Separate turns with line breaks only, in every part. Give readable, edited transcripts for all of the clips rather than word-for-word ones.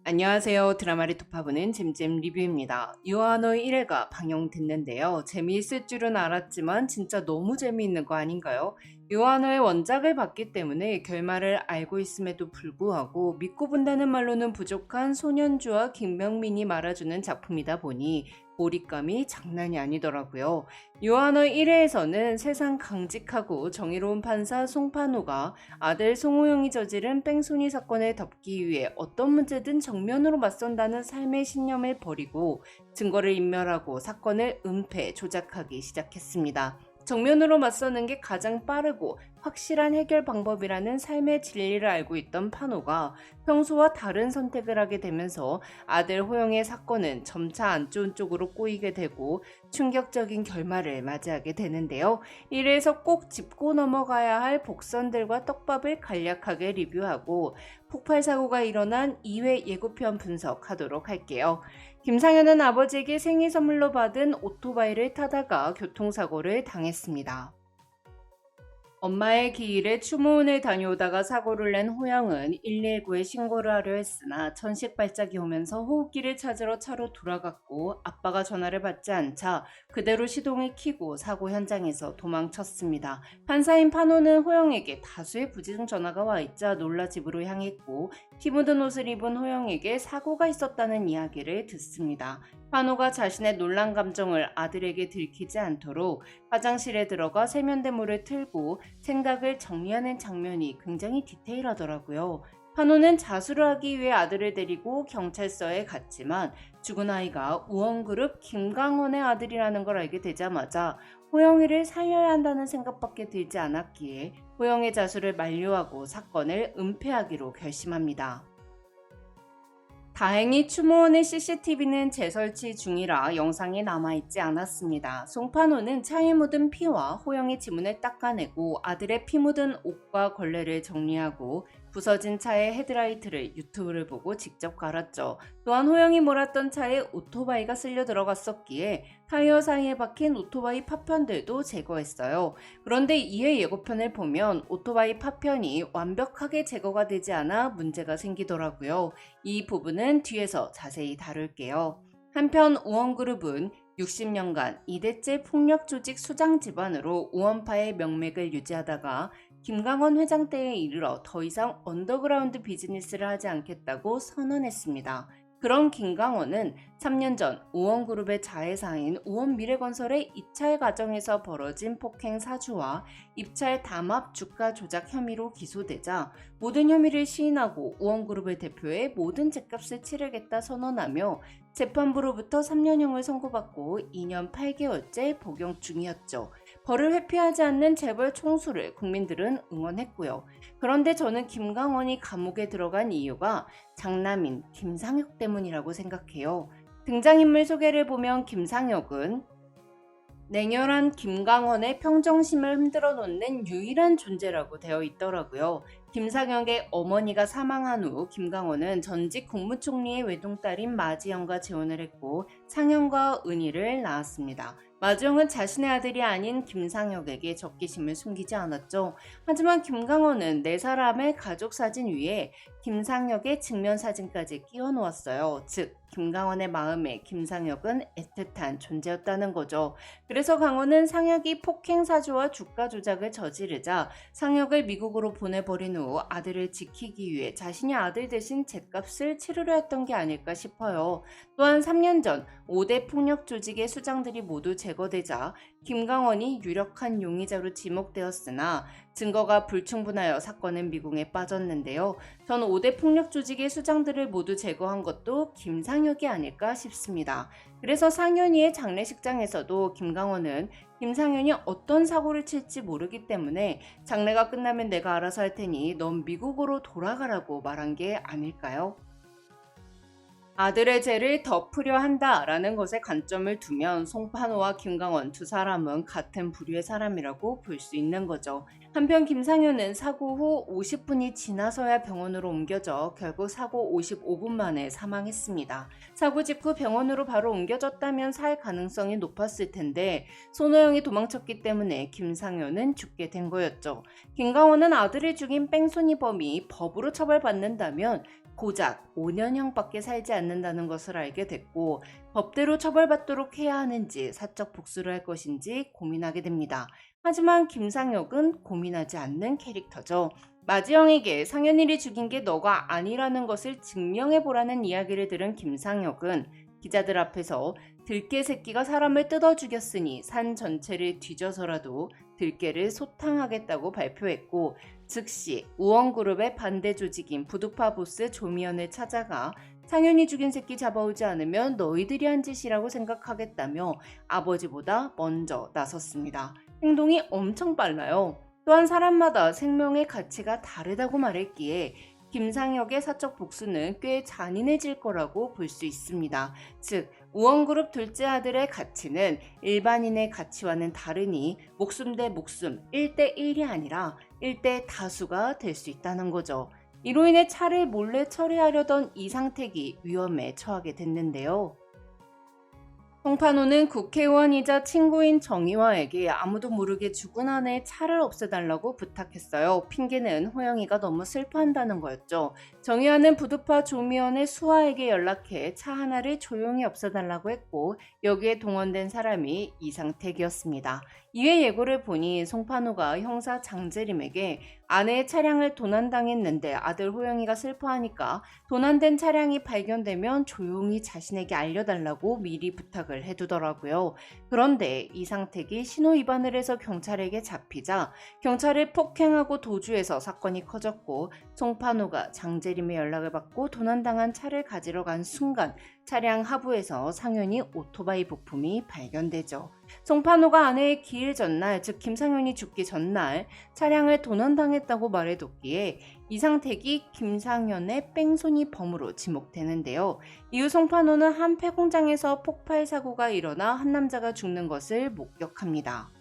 안녕하세요. 드라마를 톱하보는 잼잼 리뷰입니다. 유아노의 1회가 방영됐는데요. 재미있을 줄은 알았지만 진짜 너무 재미있는 거 아닌가요? 유아노의 원작을 봤기 때문에 결말을 알고 있음에도 불구하고 믿고 본다는 말로는 부족한 소년주와 김명민이 말아주는 작품이다 보니 몰입감이 장난이 아니더라고요. 유아노 1회에서는 세상 강직하고 정의로운 판사 송판호가 아들 송호영이 저지른 뺑소니 사건을 덮기 위해 어떤 문제든 정면으로 맞선다는 삶의 신념을 버리고 증거를 인멸하고 사건을 은폐, 조작하기 시작했습니다. 정면으로 맞서는 게 가장 빠르고 확실한 해결 방법이라는 삶의 진리를 알고 있던 판호가 평소와 다른 선택을 하게 되면서 아들 호영의 사건은 점차 안 좋은 쪽으로 꼬이게 되고 충격적인 결말을 맞이하게 되는데요. 이래서 꼭 짚고 넘어가야 할 복선들과 떡밥을 간략하게 리뷰하고 폭발 사고가 일어난 2회 예고편 분석하도록 할게요. 김상현은 아버지에게 생일 선물로 받은 오토바이를 타다가 교통사고를 당했습니다. 엄마의 기일에 추모원을 다녀오다가 사고를 낸 호영은 119에 신고를 하려 했으나 천식 발작이 오면서 호흡기를 찾으러 차로 돌아갔고 아빠가 전화를 받지 않자 그대로 시동을 켜고 사고 현장에서 도망쳤습니다. 판사인 판호는 호영에게 다수의 부재중 전화가 와 있자 놀라 집으로 향했고 피 묻은 옷을 입은 호영에게 사고가 있었다는 이야기를 듣습니다. 판호가 자신의 놀란 감정을 아들에게 들키지 않도록 화장실에 들어가 세면대물을 틀고 생각을 정리하는 장면이 굉장히 디테일하더라고요. 판호는 자수를 하기 위해 아들을 데리고 경찰서에 갔지만 죽은 아이가 우원그룹 김강원의 아들이라는 걸 알게 되자마자 호영이를 살려야 한다는 생각밖에 들지 않았기에 호영의 자수를 만료하고 사건을 은폐하기로 결심합니다. 다행히 추모원의 CCTV는 재설치 중이라 영상이 남아있지 않았습니다. 송판호는 차에 묻은 피와 호영의 지문을 닦아내고 아들의 피 묻은 옷과 걸레를 정리하고 부서진 차의 헤드라이트를 유튜브를 보고 직접 갈았죠. 또한 호영이 몰았던 차에 오토바이가 쓸려 들어갔었기에 타이어 사이에 박힌 오토바이 파편들도 제거했어요. 그런데 이해 예고편을 보면 오토바이 파편이 완벽하게 제거가 되지 않아 문제가 생기더라고요. 이 부분은 뒤에서 자세히 다룰게요. 한편 우원그룹은 60년간 2대째 폭력 조직 수장 집안으로 우원파의 명맥을 유지하다가 김강원 회장 때에 이르러 더 이상 언더그라운드 비즈니스를 하지 않겠다고 선언했습니다. 그런 김강원은 3년 전 우원그룹의 자회사인 우원미래건설의 입찰 과정에서 벌어진 폭행 사주와 입찰 담합 주가 조작 혐의로 기소되자 모든 혐의를 시인하고 우원그룹을 대표해 모든 죗값을 치르겠다 선언하며 재판부로부터 3년형을 선고받고 2년 8개월째 복용 중이었죠. 벌을 회피하지 않는 재벌 총수를 국민들은 응원했고요. 그런데 저는 김강원이 감옥에 들어간 이유가 장남인 김상혁 때문이라고 생각해요. 등장인물 소개를 보면 김상혁은 냉혈한 김강원의 평정심을 흔들어 놓는 유일한 존재라고 되어 있더라고요. 김상혁의 어머니가 사망한 후 김강원은 전직 국무총리의 외동딸인 마지영과 재혼을 했고 상현과 은희를 낳았습니다. 마지영은 자신의 아들이 아닌 김상혁에게 적개심을 숨기지 않았죠. 하지만 김강원은 네 사람의 가족 사진 위에 김상혁의 증명 사진까지 끼워 놓았어요. 즉 김강원의 마음에 김상혁은 애틋한 존재였다는 거죠. 그래서 강원은 상혁이 폭행 사주와 주가 조작을 저지르자 상혁을 미국으로 보내버린 후 아들을 지키기 위해 자신이 아들 대신 죗값을 치르려 했던 게 아닐까 싶어요. 또한 3년 전 5대 폭력 조직의 수장들이 모두 제거되자 김강원이 유력한 용의자로 지목되었으나 증거가 불충분하여 사건은 미궁에 빠졌는데요. 전 5대 폭력 조직의 수장들을 모두 제거한 것도 김상혁이 아닐까 싶습니다. 그래서 상현이의 장례식장에서도 김강원은 김상현이 어떤 사고를 칠지 모르기 때문에 장례가 끝나면 내가 알아서 할 테니 넌 미국으로 돌아가라고 말한 게 아닐까요? 아들의 죄를 덮으려 한다라는 것에 관점을 두면 송판호와 김강원 두 사람은 같은 부류의 사람이라고 볼 수 있는 거죠. 한편 김상현은 사고 후 50분이 지나서야 병원으로 옮겨져 결국 사고 55분 만에 사망했습니다. 사고 직후 병원으로 바로 옮겨졌다면 살 가능성이 높았을 텐데 손호영이 도망쳤기 때문에 김상현은 죽게 된 거였죠. 김강원은 아들을 죽인 뺑소니 범이 법으로 처벌받는다면 고작 5년형밖에 살지 않는다는 것을 알게 됐고 법대로 처벌받도록 해야 하는지 사적 복수를 할 것인지 고민하게 됩니다. 하지만 김상혁은 고민하지 않는 캐릭터죠. 마지영에게 상현이를 죽인 게 너가 아니라는 것을 증명해보라는 이야기를 들은 김상혁은 기자들 앞에서 들깨 새끼가 사람을 뜯어 죽였으니 산 전체를 뒤져서라도 들깨를 소탕하겠다고 발표했고 즉시 우원그룹의 반대 조직인 부두파 보스 조미연을 찾아가 상현이 죽인 새끼 잡아오지 않으면 너희들이 한 짓이라고 생각하겠다며 아버지보다 먼저 나섰습니다. 행동이 엄청 빨라요. 또한 사람마다 생명의 가치가 다르다고 말했기에 김상혁의 사적 복수는 꽤 잔인해질 거라고 볼 수 있습니다. 즉 우원그룹 둘째 아들의 가치는 일반인의 가치와는 다르니 목숨 대 목숨 1대1이 아니라 1대 다수가 될 수 있다는 거죠. 이로 인해 차를 몰래 처리하려던 이상택이 위험에 처하게 됐는데요. 송판호는 국회의원이자 친구인 정의화에게 아무도 모르게 죽은 아내의 차를 없애달라고 부탁했어요. 핑계는 호영이가 너무 슬퍼한다는 거였죠. 정의화는 부두파 조미연의 수아에게 연락해 차 하나를 조용히 없애달라고 했고 여기에 동원된 사람이 이상택이었습니다. 이에 예고를 보니 송판호가 형사 장재림에게 아내의 차량을 도난당했는데 아들 호영이가 슬퍼하니까 도난된 차량이 발견되면 조용히 자신에게 알려달라고 미리 부탁을 해두더라고요. 그런데 이상택이 신호 위반을 해서 경찰에게 잡히자 경찰을 폭행하고 도주해서 사건이 커졌고 송판호가 장재림의 연락을 받고 도난당한 차를 가지러 간 순간 차량 하부에서 상현이 오토바이 부품이 발견되죠. 송판호가 아내의 기일 전날, 즉 김상현이 죽기 전날 차량을 도난당했다고 말해뒀기에 이상택이 김상현의 뺑소니 범으로 지목되는데요. 이후 송판호는 한 폐공장에서 폭발 사고가 일어나 한 남자가 죽는 것을 목격합니다.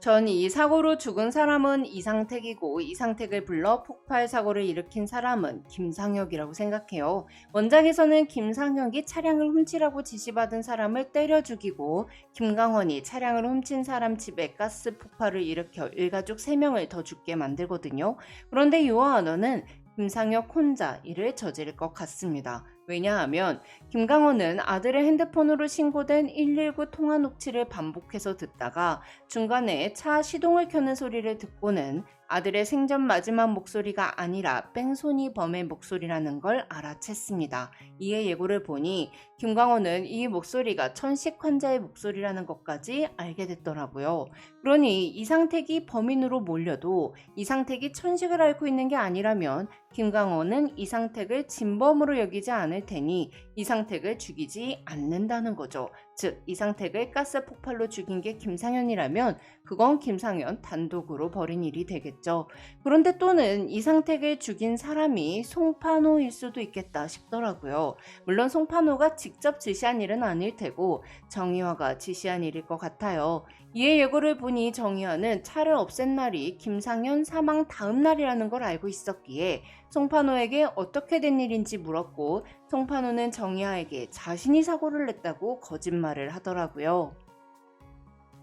전 이 사고로 죽은 사람은 이상택이고 이상택을 불러 폭발 사고를 일으킨 사람은 김상혁이라고 생각해요. 원작에서는 김상혁이 차량을 훔치라고 지시받은 사람을 때려 죽이고 김강원이 차량을 훔친 사람 집에 가스 폭발을 일으켜 일가족 3명을 더 죽게 만들거든요. 그런데 유아언어는 김상혁 혼자 이를 저지를 것 같습니다. 왜냐하면 김강원은 아들의 핸드폰으로 신고된 119 통화 녹취를 반복해서 듣다가 중간에 차 시동을 켜는 소리를 듣고는 아들의 생전 마지막 목소리가 아니라 뺑소니 범의 목소리라는 걸 알아챘습니다. 이에 예고를 보니 김광호는 이 목소리가 천식 환자의 목소리라는 것까지 알게 됐더라고요. 그러니 이상택이 범인으로 몰려도 이상택이 천식을 앓고 있는 게 아니라면 김광호는 이상택을 진범으로 여기지 않을 테니 이상택을 죽이지 않는다는 거죠. 즉 이상택을 가스 폭발로 죽인 게 김상현이라면 그건 김상현 단독으로 벌인 일이 되겠죠. 그런데 또는 이상택을 죽인 사람이 송판호일 수도 있겠다 싶더라고요. 물론 송판호가 직접 지시한 일은 아닐 테고 정의화가 지시한 일일 것 같아요. 이에 예고를 보니 정의화는 차를 없앤 날이 김상현 사망 다음 날이라는 걸 알고 있었기에 송판호에게 어떻게 된 일인지 물었고 송판호는 정의화에게 자신이 사고를 냈다고 거짓말을 하더라고요.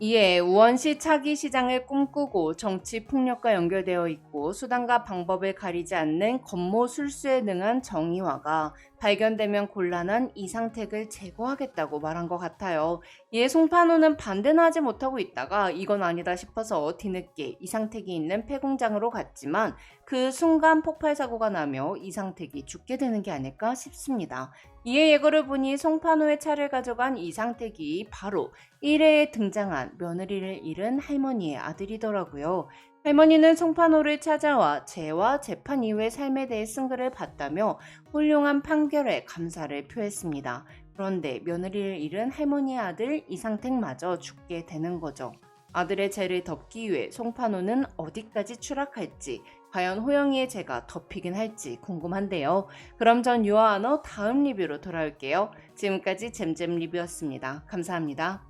이에 우원시 차기 시장을 꿈꾸고 정치 폭력과 연결되어 있고 수단과 방법을 가리지 않는 건모 술수에 능한 정의화가 발견되면 곤란한 이상택을 제거하겠다고 말한 것 같아요. 이에 송판호는 반대는 하지 못하고 있다가 이건 아니다 싶어서 뒤늦게 이상택이 있는 폐공장으로 갔지만 그 순간 폭발 사고가 나며 이상택이 죽게 되는 게 아닐까 싶습니다. 이에 예고를 보니 송판호의 차를 가져간 이상택이 바로 1회에 등장한 며느리를 잃은 할머니의 아들이더라고요. 할머니는 송판호를 찾아와 재와 재판 이후의 삶에 대해 쓴 글을 봤다며 훌륭한 판결에 감사를 표했습니다. 그런데 며느리를 잃은 할머니의 아들 이상택마저 죽게 되는 거죠. 아들의 죄를 덮기 위해 송판호는 어디까지 추락할지 과연 호영이의 죄가 덮이긴 할지 궁금한데요. 그럼 전 유아언어 다음 리뷰로 돌아올게요. 지금까지 잼잼 리뷰였습니다. 감사합니다.